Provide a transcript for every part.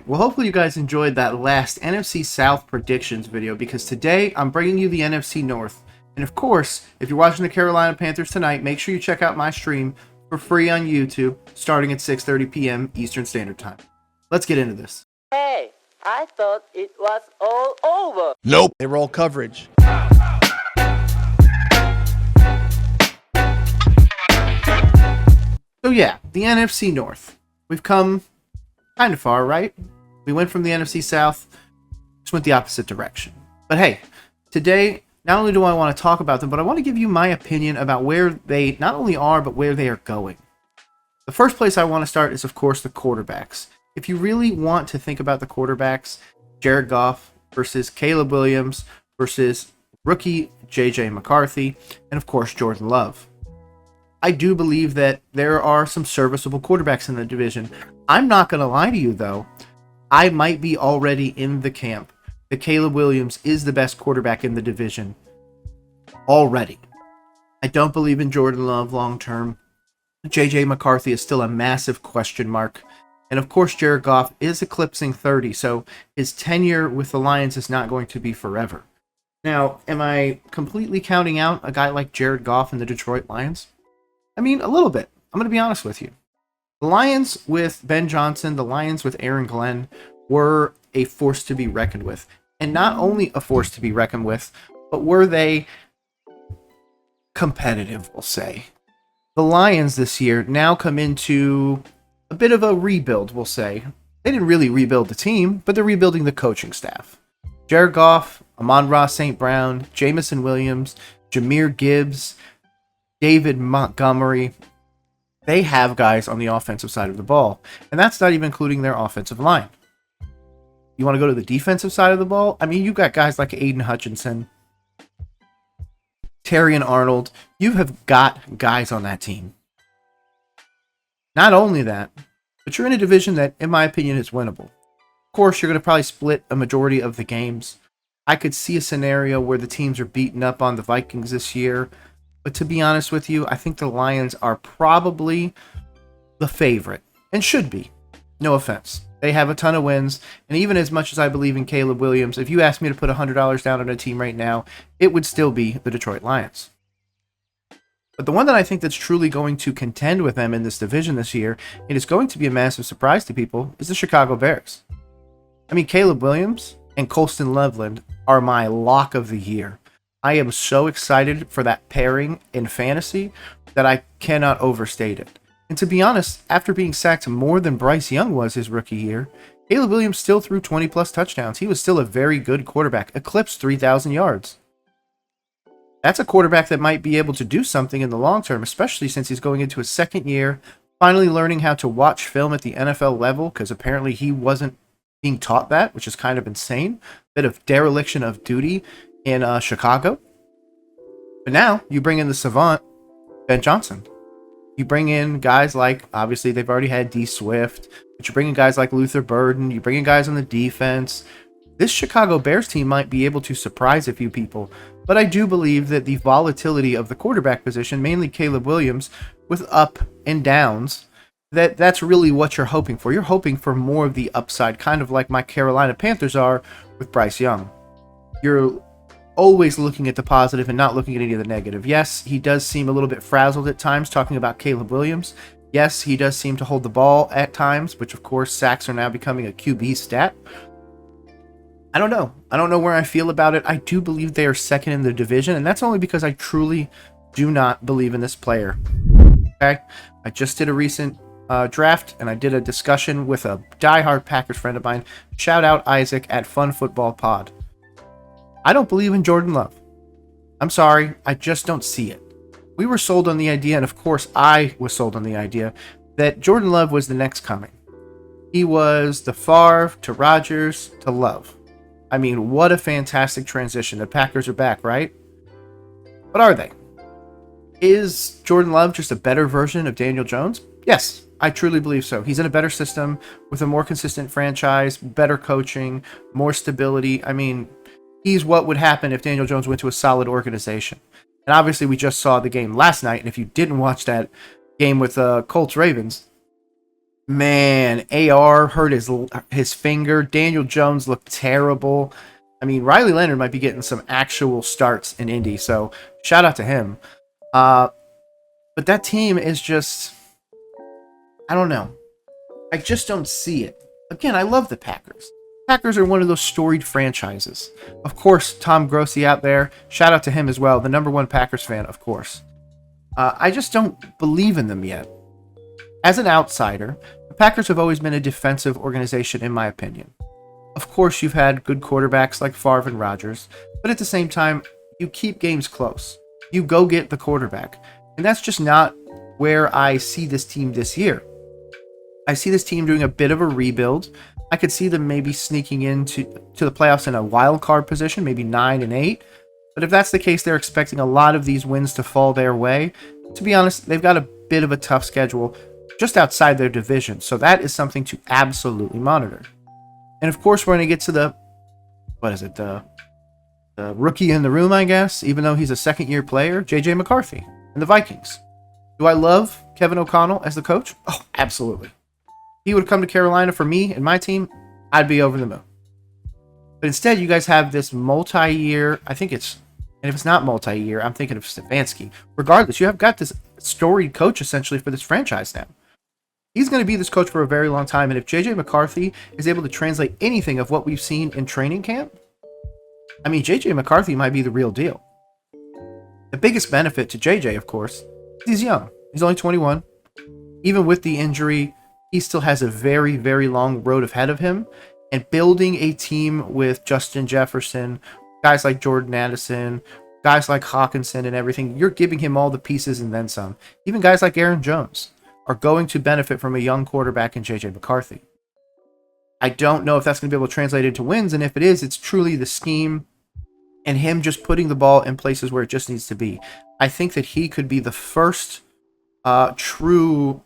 Well, hopefully you guys enjoyed that last NFC South predictions video, because today I'm bringing you the NFC North. And of course, if you're watching the Carolina Panthers tonight, make sure you check out my stream for free on YouTube starting at 6:30 p.m. Eastern Standard Time. Let's get into this. Hey, I thought it was all over. Nope. They roll coverage. So yeah, the NFC North. We've come kind of far, right? We went from the NFC South, just went the opposite direction. But hey, today, not only do I want to talk about them, but I want to give you my opinion about where they not only are, but where they are going. The first place I want to start is, of course, the quarterbacks. If you really want to think about the quarterbacks, Jared Goff versus Caleb Williams versus rookie J.J. McCarthy, and of course, Jordan Love. I do believe that there are some serviceable quarterbacks in the division. I'm not going to lie to you, though. I might be already in the camp that Caleb Williams is the best quarterback in the division already. I don't believe in Jordan Love long term. J.J. McCarthy is still a massive question mark. And of course, Jared Goff is eclipsing 30, so his tenure with the Lions is not going to be forever. Now, am I completely counting out a guy like Jared Goff and the Detroit Lions? I mean, a little bit. I'm going to be honest with you. The Lions with Ben Johnson, the Lions with Aaron Glenn were a force to be reckoned with. And not only a force to be reckoned with, but were they competitive, we'll say. The Lions this year now come into a bit of a rebuild, we'll say. They didn't really rebuild the team, but they're rebuilding the coaching staff. Jared Goff, Amon-Ra St. Brown, Jamison Williams, Jahmyr Gibbs, David Montgomery, they have guys on the offensive side of the ball. And that's not even including their offensive line. You want to go to the defensive side of the ball? I mean, you got guys like Aiden Hutchinson, Terrion Arnold. You have got guys on that team. Not only that, but you're in a division that, in my opinion, is winnable. Of course, you're going to probably split a majority of the games. I could see a scenario where the teams are beating up on the Vikings this year. But to be honest with you, I think the Lions are probably the favorite, and should be. No offense. They have a ton of wins, and even as much as I believe in Caleb Williams, if you asked me to put $100 down on a team right now, it would still be the Detroit Lions. But the one that I think that's truly going to contend with them in this division this year, it is going to be a massive surprise to people, is the Chicago Bears. I mean, Caleb Williams and Colston Loveland are my lock of the year. I am so excited for that pairing in fantasy that I cannot overstate it. And to be honest, after being sacked more than Bryce Young was his rookie year, Caleb Williams still threw 20-plus touchdowns. He was still a very good quarterback, eclipsed 3,000 yards. That's a quarterback that might be able to do something in the long term, especially since he's going into his second year, finally learning how to watch film at the NFL level, because apparently he wasn't being taught that, which is kind of insane. Bit of dereliction of duty in Chicago. But now you bring in the savant, Ben Johnson. You bring in guys like, obviously they've already had D Swift, but you bring in guys like Luther Burden, you bring in guys on the defense. This Chicago Bears team might be able to surprise a few people, but I do believe that the volatility of the quarterback position, mainly Caleb Williams, with up and downs, that's really what you're hoping for. You're hoping for more of the upside, kind of like my Carolina Panthers are with Bryce Young. You're always looking at the positive and not looking at any of the negative. Yes, he does seem a little bit frazzled at times, talking about Caleb Williams. Yes, he does seem to hold the ball at times, which of course sacks are now becoming a QB stat. I don't know. I don't know where I feel about it. I do believe they are second in the division, and that's only because I truly do not believe in this player. Okay? I just did a recent draft, and I did a discussion with a diehard Packers friend of mine. Shout out Isaac at Fun Football Pod. I don't believe in Jordan Love. I'm sorry, I just don't see it. We were sold on the idea, and of course I was sold on the idea, that Jordan Love was the next coming. He was the Favre to Rodgers to Love. I mean, what a fantastic transition. The Packers are back, right? But are they? Is Jordan Love just a better version of Daniel Jones? Yes, I truly believe so. He's in a better system with a more consistent franchise, better coaching, more stability. I mean, he's what would happen if Daniel Jones went to a solid organization. And obviously, we just saw the game last night. And if you didn't watch that game with Colts Ravens, Man, AR hurt his finger. Daniel Jones looked terrible. I mean, Riley Leonard might be getting some actual starts in Indy, so shout out to him. But that team is just, I don't know. I just don't see it. Again, I love the Packers. Packers are one of those storied franchises. Of course, Tom Grossi out there, shout out to him as well, the #1 Packers fan, of course. I just don't believe in them yet. As an outsider, the Packers have always been a defensive organization, in my opinion. Of course, you've had good quarterbacks like Favre and Rodgers, but at the same time, you keep games close. You go get the quarterback. And that's just not where I see this team this year. I see this team doing a bit of a rebuild. I could see them maybe sneaking into the playoffs in a wild card position, maybe 9-8. But if that's the case, they're expecting a lot of these wins to fall their way. To be honest, they've got a bit of a tough schedule just outside their division. So that is something to absolutely monitor. And of course, we're going to get to the rookie in the room, I guess, even though he's a second-year player, J.J. McCarthy and the Vikings. Do I love Kevin O'Connell as the coach? Oh, absolutely. He would come to Carolina for me and my team, I'd be over the moon. But instead, you guys have this multi-year, and if it's not multi-year, I'm thinking of Stefanski. Regardless, you have got this storied coach essentially for this franchise now. He's going to be this coach for a very long time, and if J.J. McCarthy is able to translate anything of what we've seen in training camp, I mean, J.J. McCarthy might be the real deal. The biggest benefit to J.J., of course, is he's young. He's only 21. Even with the injury, he still has a very, very long road ahead of him. And building a team with Justin Jefferson, guys like Jordan Addison, guys like Hawkinson and everything, you're giving him all the pieces and then some. Even guys like Aaron Jones are going to benefit from a young quarterback in J.J. McCarthy. I don't know if that's going to be able to translate into wins, and if it is, it's truly the scheme and him just putting the ball in places where it just needs to be. I think that he could be the first true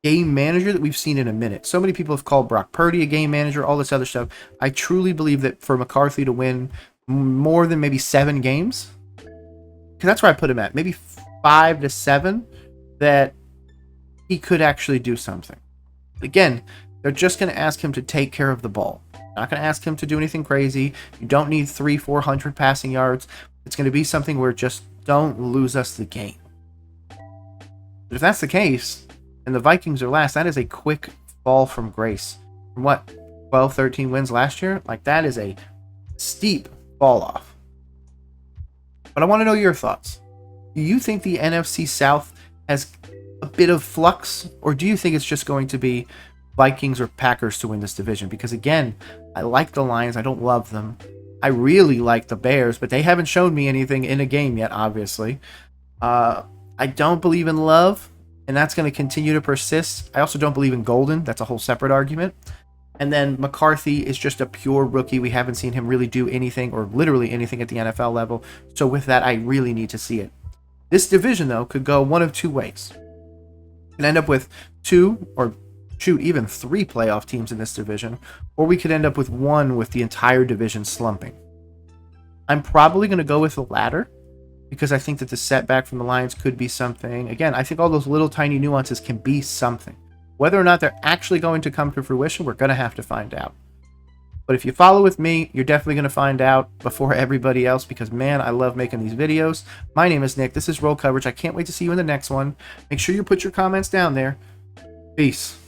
game manager that we've seen in a minute. So many people have called Brock Purdy a game manager, all this other stuff. I truly believe that for McCarthy to win more than maybe 7 games, because that's where I put him at, maybe 5 to 7, that he could actually do something. Again, they're just going to ask him to take care of the ball. Not going to ask him to do anything crazy. You don't need 300-400 passing yards. It's going to be something where just don't lose us the game. But if that's the case, and the Vikings are last, that is a quick fall from grace. From what, 12, 13 wins last year? Like, that is a steep fall off. But I want to know your thoughts. Do you think the NFC South has a bit of flux, or do you think it's just going to be Vikings or Packers to win this division? Because again, I like the Lions. I don't love them. I really like the Bears, but they haven't shown me anything in a game yet, obviously. I don't believe in Love, and that's going to continue to persist. I also don't believe in Golden. That's a whole separate argument. And then McCarthy is just a pure rookie. We haven't seen him really do anything, or literally anything at the NFL level. So with that, I really need to see it. This division, though, could go one of two ways. We could end up with 2 or even 3 playoff teams in this division, or we could end up with 1 with the entire division slumping. I'm probably going to go with the latter, because I think that the setback from the Lions could be something. Again, I think all those little tiny nuances can be something. Whether or not they're actually going to come to fruition, we're going to have to find out. But if you follow with me, you're definitely going to find out before everybody else, because man, I love making these videos. My name is Nick. This is Roll Coverage. I can't wait to see you in the next one. Make sure you put your comments down there. Peace.